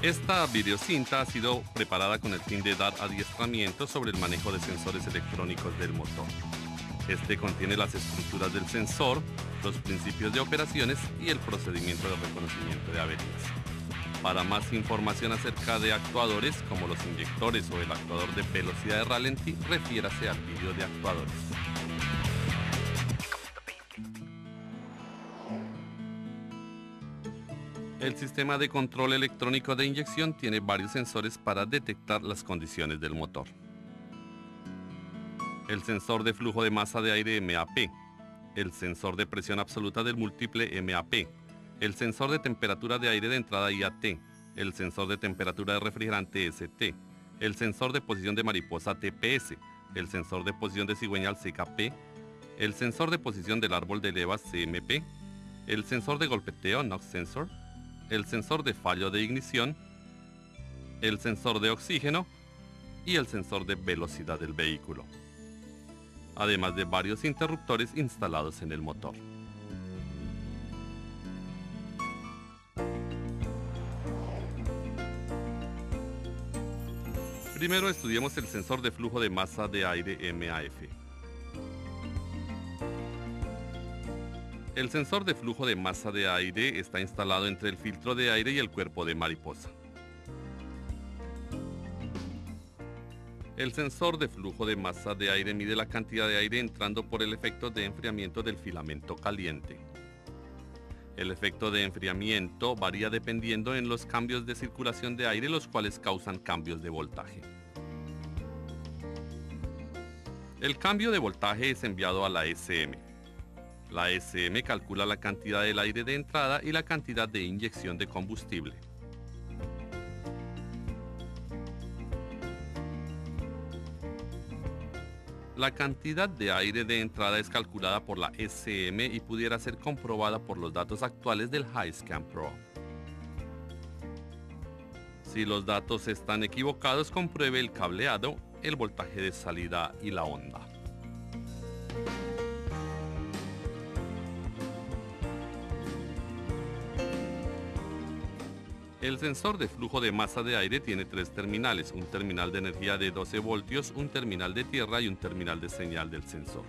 Esta videocinta ha sido preparada con el fin de dar adiestramiento sobre el manejo de sensores electrónicos del motor. Este contiene las estructuras del sensor, los principios de operaciones y el procedimiento de reconocimiento de averías. Para más información acerca de actuadores como los inyectores o el actuador de velocidad de ralentí, refiérase al vídeo de actuadores. El sistema de control electrónico de inyección tiene varios sensores para detectar las condiciones del motor. El sensor de flujo de masa de aire MAP, el sensor de presión absoluta del múltiple MAP, el sensor de temperatura de aire de entrada IAT, el sensor de temperatura de refrigerante ST, el sensor de posición de mariposa TPS, el sensor de posición de cigüeñal CKP, el sensor de posición del árbol de levas CMP, el sensor de golpeteo NOx sensor, el sensor de fallo de ignición, el sensor de oxígeno y el sensor de velocidad del vehículo, además de varios interruptores instalados en el motor. Primero estudiemos el sensor de flujo de masa de aire MAF. El sensor de flujo de masa de aire está instalado entre el filtro de aire y el cuerpo de mariposa. El sensor de flujo de masa de aire mide la cantidad de aire entrando por el efecto de enfriamiento del filamento caliente. El efecto de enfriamiento varía dependiendo en los cambios de circulación de aire, los cuales causan cambios de voltaje. El cambio de voltaje es enviado a la SM. La SM calcula la cantidad del aire de entrada y la cantidad de inyección de combustible. La cantidad de aire de entrada es calculada por la SM y pudiera ser comprobada por los datos actuales del HiScan Pro. Si los datos están equivocados, compruebe el cableado, el voltaje de salida y la onda. El sensor de flujo de masa de aire tiene tres terminales, un terminal de energía de 12 voltios, un terminal de tierra y un terminal de señal del sensor.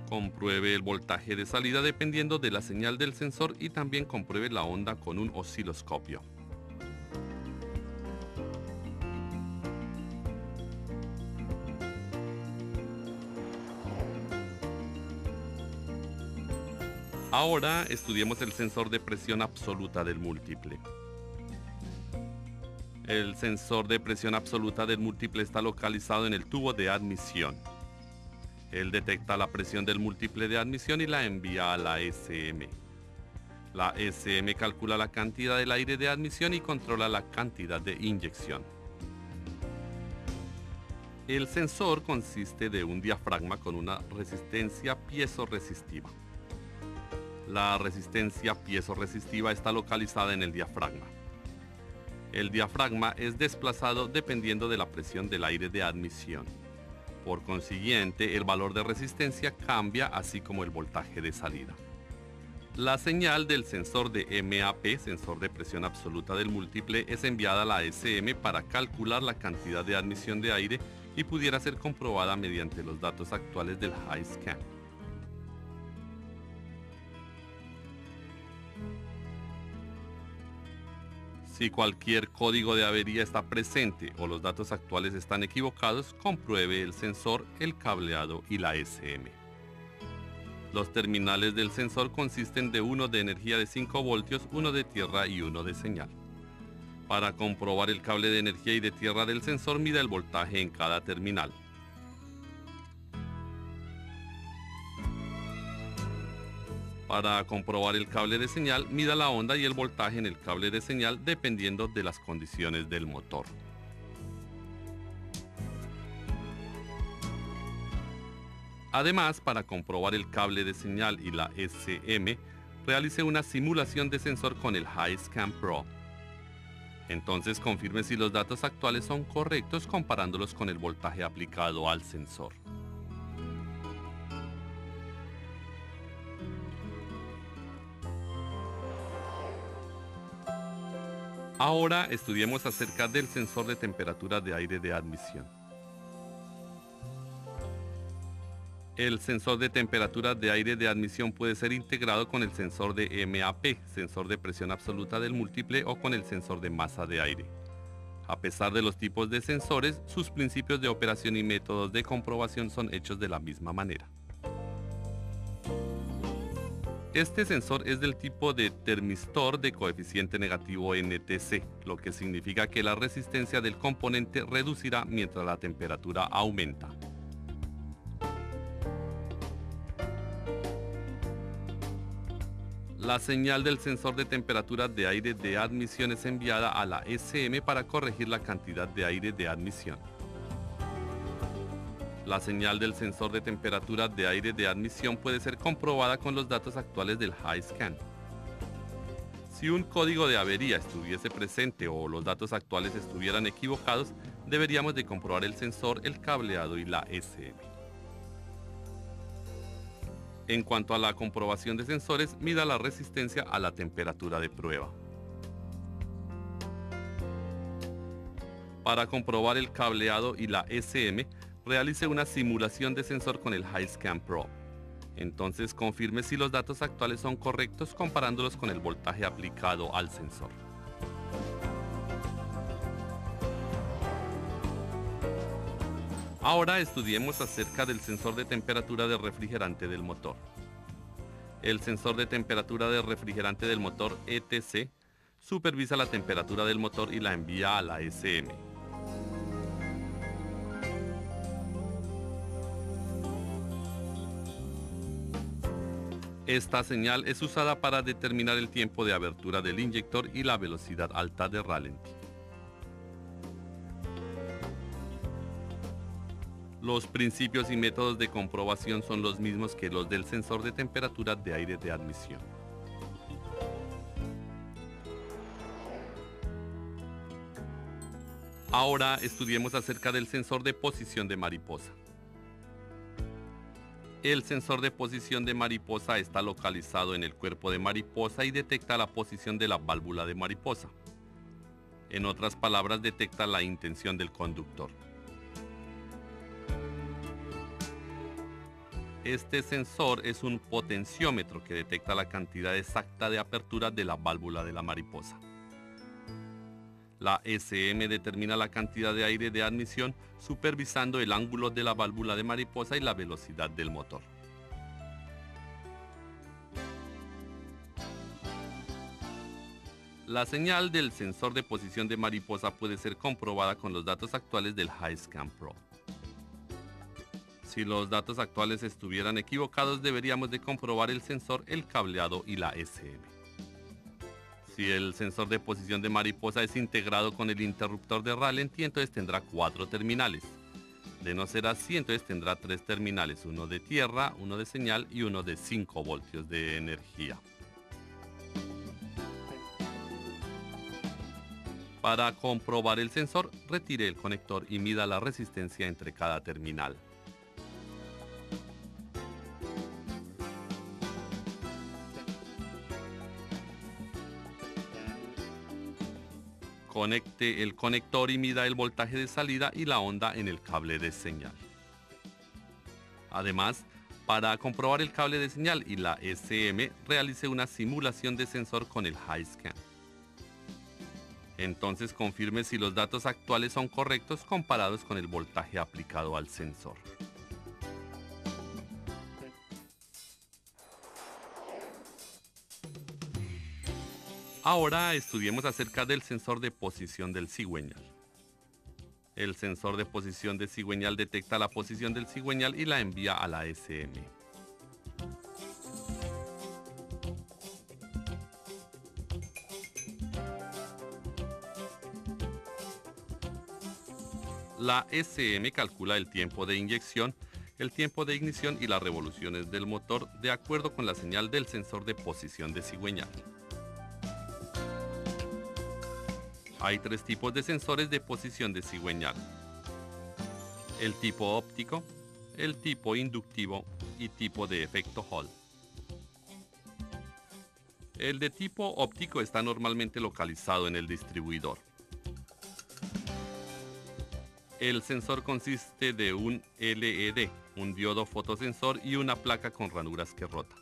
Compruebe el voltaje de salida dependiendo de la señal del sensor y también compruebe la onda con un osciloscopio. Ahora estudiemos el sensor de presión absoluta del múltiple. El sensor de presión absoluta del múltiple está localizado en el tubo de admisión. Él detecta la presión del múltiple de admisión y la envía a la SM. La SM calcula la cantidad del aire de admisión y controla la cantidad de inyección. El sensor consiste de un diafragma con una resistencia piezoresistiva. La resistencia piezoresistiva está localizada en el diafragma. El diafragma es desplazado dependiendo de la presión del aire de admisión. Por consiguiente, el valor de resistencia cambia, así como el voltaje de salida. La señal del sensor de MAP, sensor de presión absoluta del múltiple, es enviada a la SM para calcular la cantidad de admisión de aire y pudiera ser comprobada mediante los datos actuales del HiScan. Si cualquier código de avería está presente o los datos actuales están equivocados, compruebe el sensor, el cableado y la SM. Los terminales del sensor consisten de uno de energía de 5 voltios, uno de tierra y uno de señal. Para comprobar el cable de energía y de tierra del sensor, mida el voltaje en cada terminal. Para comprobar el cable de señal, mida la onda y el voltaje en el cable de señal dependiendo de las condiciones del motor. Además, para comprobar el cable de señal y la SM, realice una simulación de sensor con el HiScan Pro. Entonces confirme si los datos actuales son correctos comparándolos con el voltaje aplicado al sensor. Ahora estudiemos acerca del sensor de temperatura de aire de admisión. El sensor de temperatura de aire de admisión puede ser integrado con el sensor de MAP, sensor de presión absoluta del múltiple, o con el sensor de masa de aire. A pesar de los tipos de sensores, sus principios de operación y métodos de comprobación son hechos de la misma manera. Este sensor es del tipo de termistor de coeficiente negativo NTC, lo que significa que la resistencia del componente reducirá mientras la temperatura aumenta. La señal del sensor de temperatura de aire de admisión es enviada a la SM para corregir la cantidad de aire de admisión. La señal del sensor de temperatura de aire de admisión puede ser comprobada con los datos actuales del HiScan. Si un código de avería estuviese presente o los datos actuales estuvieran equivocados, deberíamos de comprobar el sensor, el cableado y la SM. En cuanto a la comprobación de sensores, mida la resistencia a la temperatura de prueba. Para comprobar el cableado y la SM, realice una simulación de sensor con el HiScan Pro. Entonces confirme si los datos actuales son correctos comparándolos con el voltaje aplicado al sensor. Ahora estudiemos acerca del sensor de temperatura de refrigerante del motor. El sensor de temperatura de refrigerante del motor ETC supervisa la temperatura del motor y la envía a la SM. Esta señal es usada para determinar el tiempo de abertura del inyector y la velocidad alta de ralentí. Los principios y métodos de comprobación son los mismos que los del sensor de temperatura de aire de admisión. Ahora estudiemos acerca del sensor de posición de mariposa. El sensor de posición de mariposa está localizado en el cuerpo de mariposa y detecta la posición de la válvula de mariposa. En otras palabras, detecta la intención del conductor. Este sensor es un potenciómetro que detecta la cantidad exacta de apertura de la válvula de la mariposa. La SM determina la cantidad de aire de admisión supervisando el ángulo de la válvula de mariposa y la velocidad del motor. La señal del sensor de posición de mariposa puede ser comprobada con los datos actuales del HiScan Pro. Si los datos actuales estuvieran equivocados, deberíamos de comprobar el sensor, el cableado y la SM. Si el sensor de posición de mariposa es integrado con el interruptor de ralentí, entonces tendrá 4 terminales. De no ser así, entonces tendrá 3 terminales, uno de tierra, uno de señal y uno de 5 voltios de energía. Para comprobar el sensor, retire el conector y mida la resistencia entre cada terminal. Conecte el conector y mida el voltaje de salida y la onda en el cable de señal. Además, para comprobar el cable de señal y la SM, realice una simulación de sensor con el HiScan. Entonces confirme si los datos actuales son correctos comparados con el voltaje aplicado al sensor. Ahora estudiemos acerca del sensor de posición del cigüeñal. El sensor de posición de cigüeñal detecta la posición del cigüeñal y la envía a la SM. La SM calcula el tiempo de inyección, el tiempo de ignición y las revoluciones del motor de acuerdo con la señal del sensor de posición de cigüeñal. Hay 3 tipos de sensores de posición de cigüeñal: el tipo óptico, el tipo inductivo y tipo de efecto Hall. El de tipo óptico está normalmente localizado en el distribuidor. El sensor consiste de un LED, un diodo fotosensor y una placa con ranuras que rota.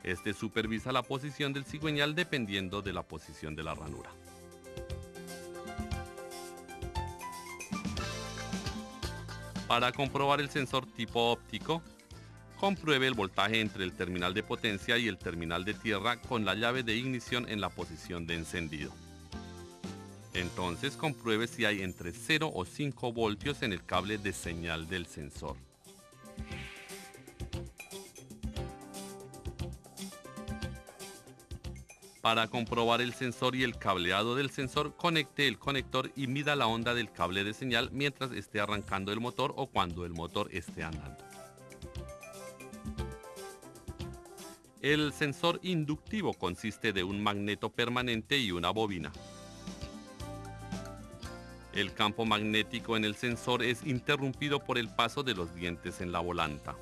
Este supervisa la posición del cigüeñal dependiendo de la posición de la ranura. Para comprobar el sensor tipo óptico, compruebe el voltaje entre el terminal de potencia y el terminal de tierra con la llave de ignición en la posición de encendido. Entonces compruebe si hay entre 0 o 5 voltios en el cable de señal del sensor. Para comprobar el sensor y el cableado del sensor, conecte el conector y mida la onda del cable de señal mientras esté arrancando el motor o cuando el motor esté andando. El sensor inductivo consiste de un magneto permanente y una bobina. El campo magnético en el sensor es interrumpido por el paso de los dientes en la volanta.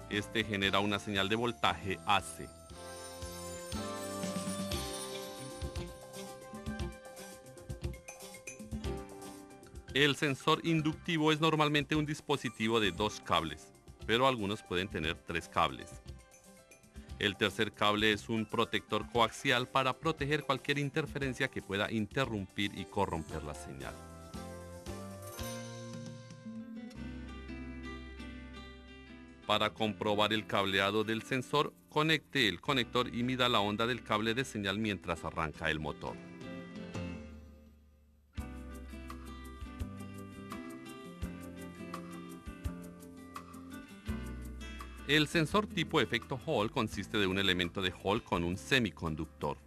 Este genera una señal de voltaje AC. El sensor inductivo es normalmente un dispositivo de 2 cables, pero algunos pueden tener 3 cables. El tercer cable es un protector coaxial para proteger cualquier interferencia que pueda interrumpir y corromper la señal. Para comprobar el cableado del sensor, conecte el conector y mida la onda del cable de señal mientras arranca el motor. El sensor tipo efecto Hall consiste de un elemento de Hall con un semiconductor.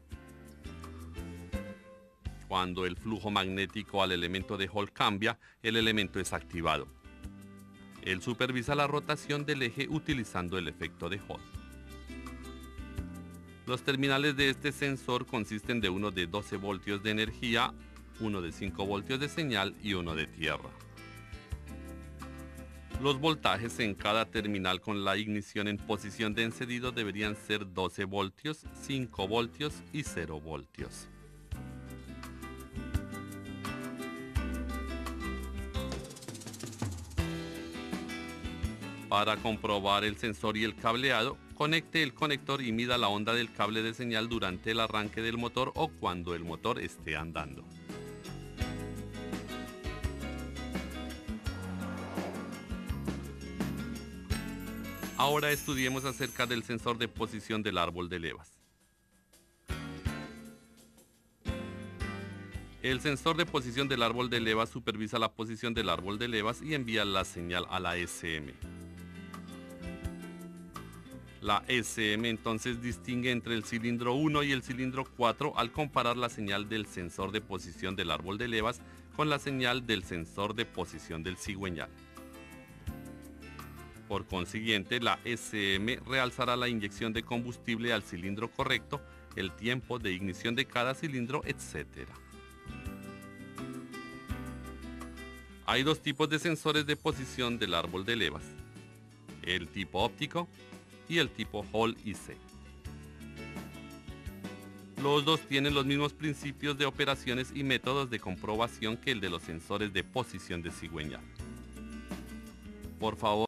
Cuando el flujo magnético al elemento de Hall cambia, el elemento es activado. Él supervisa la rotación del eje utilizando el efecto de Hall. Los terminales de este sensor consisten de uno de 12 voltios de energía, uno de 5 voltios de señal y uno de tierra. Los voltajes en cada terminal con la ignición en posición de encendido deberían ser 12 voltios, 5 voltios y 0 voltios. Para comprobar el sensor y el cableado, conecte el conector y mida la onda del cable de señal durante el arranque del motor o cuando el motor esté andando. Ahora estudiemos acerca del sensor de posición del árbol de levas. El sensor de posición del árbol de levas supervisa la posición del árbol de levas y envía la señal a la SM. La SM entonces distingue entre el cilindro 1 y el cilindro 4 al comparar la señal del sensor de posición del árbol de levas con la señal del sensor de posición del cigüeñal. Por consiguiente, la SM realzará la inyección de combustible al cilindro correcto, el tiempo de ignición de cada cilindro, etc. Hay 2 tipos de sensores de posición del árbol de levas: el tipo óptico y el tipo Hall IC. Los dos tienen los mismos principios de operaciones y métodos de comprobación que el de los sensores de posición de cigüeñal. Por favor,